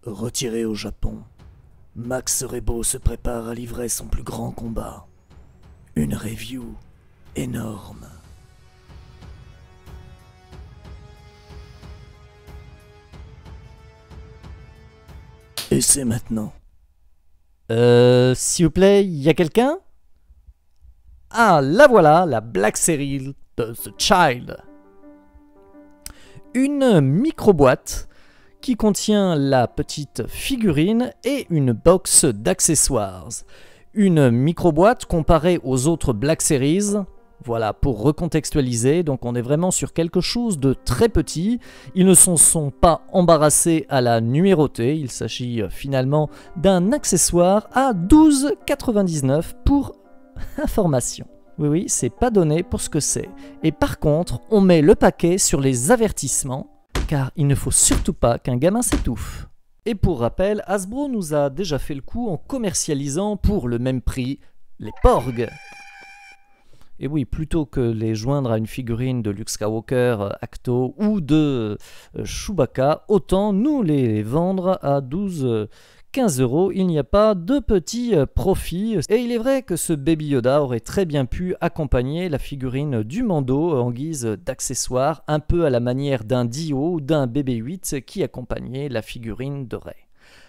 Retiré au Japon, Max Rebo se prépare à livrer son plus grand combat. Une review énorme. Et c'est maintenant. S'il vous plaît, y a quelqu'un? Ah, la voilà, la Black Series de The Child. Une micro-boîte qui contient la petite figurine et une box d'accessoires. Une micro-boîte comparée aux autres Black Series. Voilà, pour recontextualiser, donc on est vraiment sur quelque chose de très petit. Ils ne se sont pas embarrassés à la numéroter. Il s'agit finalement d'un accessoire à 12,99 pour information. Oui, c'est pas donné pour ce que c'est. Et par contre, on met le paquet sur les avertissements, car il ne faut surtout pas qu'un gamin s'étouffe. Et pour rappel, Hasbro nous a déjà fait le coup en commercialisant pour le même prix les Porgs. Et oui, plutôt que les joindre à une figurine de Luke Skywalker, Acto ou de Chewbacca, autant nous les vendre à 15 €. Il n'y a pas de petit profit. Et il est vrai que ce Baby Yoda aurait très bien pu accompagner la figurine du Mando en guise d'accessoire, un peu à la manière d'un Dio ou d'un BB-8 qui accompagnait la figurine de Rey.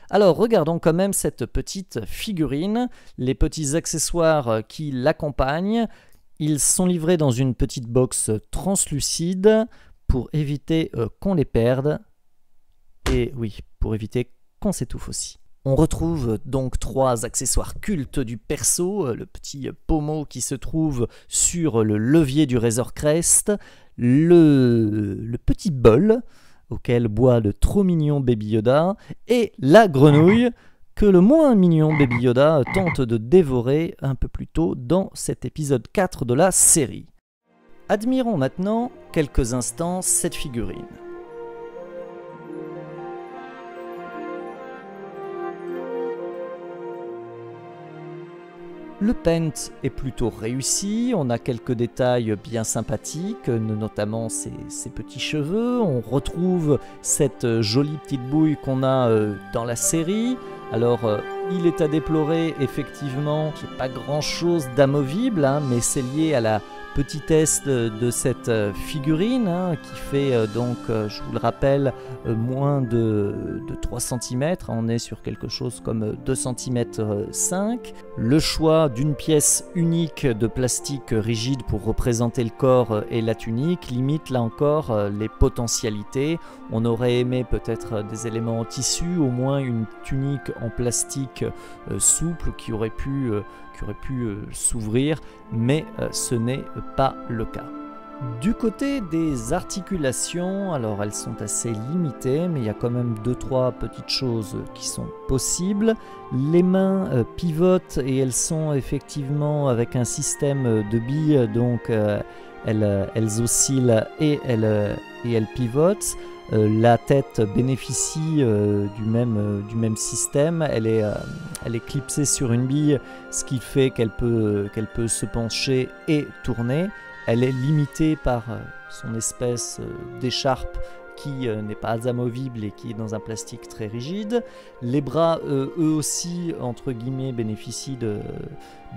Alors regardons quand même cette petite figurine, les petits accessoires qui l'accompagnent. Ils sont livrés dans une petite box translucide pour éviter qu'on les perde. Et oui, pour éviter qu'on s'étouffe aussi. On retrouve donc 3 accessoires cultes du perso, le petit pommeau qui se trouve sur le levier du Razor Crest, le petit bol auquel boit le trop mignon Baby Yoda, et la grenouille que le moins mignon Baby Yoda tente de dévorer un peu plus tôt dans cet épisode 4 de la série. Admirons maintenant quelques instants cette figurine. Le paint est plutôt réussi, on a quelques détails bien sympathiques, notamment ses petits cheveux. On retrouve cette jolie petite bouille qu'on a dans la série. Alors, il est à déplorer effectivement qu'il n'y ait pas grand chose d'amovible, mais c'est lié à la petitesse de cette figurine qui fait donc, je vous le rappelle, moins de 3 cm. On est sur quelque chose comme 2 cm 5. Le choix d'une pièce unique de plastique rigide pour représenter le corps et la tunique limite là encore les potentialités. On aurait aimé peut-être des éléments en tissu, au moins une tunique en plastique souple qui aurait pu s'ouvrir, mais ce n'est pas le cas. Du côté des articulations, alors elles sont assez limitées, mais il y a quand même 2-3 petites choses qui sont possibles. Les mains pivotent et elles sont effectivement avec un système de billes, donc elles oscillent et elles pivotent. La tête bénéficie du même système, elle est clipsée sur une bille, ce qui fait qu'elle peut se pencher et tourner. Elle est limitée par son espèce d'écharpe qui n'est pas amovible et qui est dans un plastique très rigide. Les bras, eux aussi, entre guillemets, bénéficient de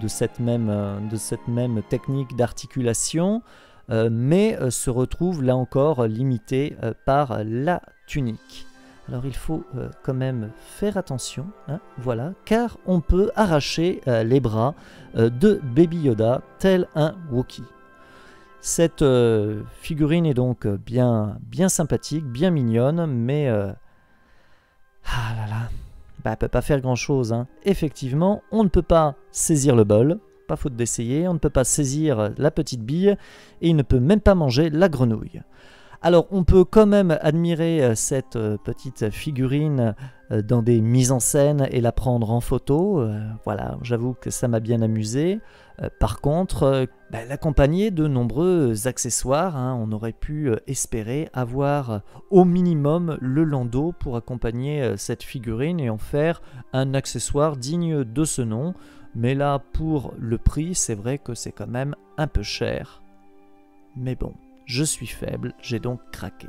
cette même technique d'articulation, mais se retrouvent là encore limités par la tunique. Alors il faut quand même faire attention, voilà, car on peut arracher les bras de Baby Yoda tel un Wookiee. Cette figurine est donc bien sympathique, bien mignonne, mais elle peut pas faire grand chose. Effectivement, on ne peut pas saisir le bol, pas faute d'essayer, on ne peut pas saisir la petite bille, et il ne peut même pas manger la grenouille. Alors on peut quand même admirer cette petite figurine dans des mises en scène et la prendre en photo. Voilà, j'avoue que ça m'a bien amusé. Par contre, l'accompagner de nombreux accessoires. On aurait pu espérer avoir au minimum le landau pour accompagner cette figurine et en faire un accessoire digne de ce nom. Mais là, pour le prix, c'est vrai que c'est quand même un peu cher. Mais bon. Je suis faible, j'ai donc craqué.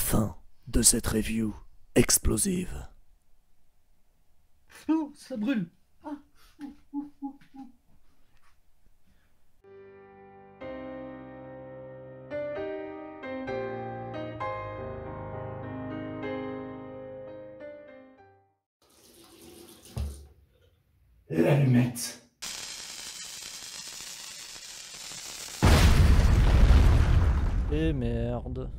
fin de cette review explosive. Oh, ça brûle. L'allumette. Et merde.